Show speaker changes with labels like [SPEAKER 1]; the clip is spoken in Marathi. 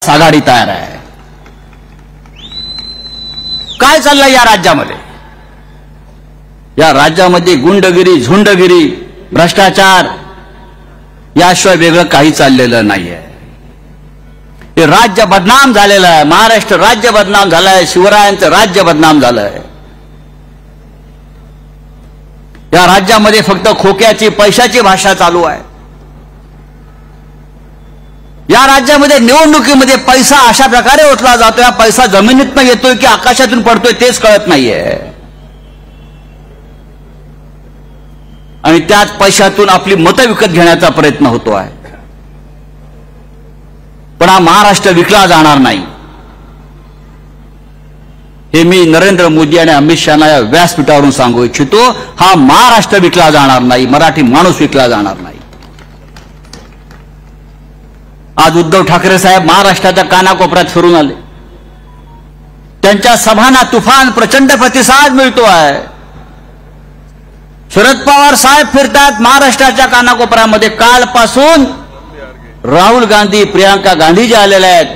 [SPEAKER 1] महाविकास आघाडी तयार आहे। काय चाललंय या राज्यामध्ये? या राज्यामध्ये गुंडगिरी, झुंडगिरी, भ्रष्टाचार याशिवाय वेगळं काही चाललेलं नाहीये। हे राज्य बदनाम झालेलं आहे। महाराष्ट्र राज्य बदनाम झालंय। शिवरायांचं राज्य बदनाम झालंय। या राज्यामध्ये फक्त खोक्याची, पैशाची भाषा चालू आहे। या राज्यामध्ये निवडणुकीमध्ये पैसा अशा प्रकारे ओतला जातोय, हा पैसा जमिनीतनं येतोय की आकाशातून पडतोय तेच कळत नाहीये। आणि त्याच पैशातून आपली मतं विकत घेण्याचा प्रयत्न होतो आहे। पण हा महाराष्ट्र विकला जाणार नाही, हे मी नरेंद्र मोदी आणि अमित शहाना या व्यासपीठावरून सांगू इच्छितो। हा महाराष्ट्र विकला जाणार नाही, मराठी माणूस विकला जाणार नाही। आज उद्धव ठाकरे साहेब महाराष्ट्राच्या कानाकोपऱ्यात फिरून आले। त्यांच्या सभांना तुफान प्रचंड प्रतिसाद मिळतो आहे। शरद पवार साहेब फिरतात महाराष्ट्राच्या कानाकोपऱ्यामध्ये। कालपासून राहुल गांधी, प्रियंका गांधी जे आलेले आहेत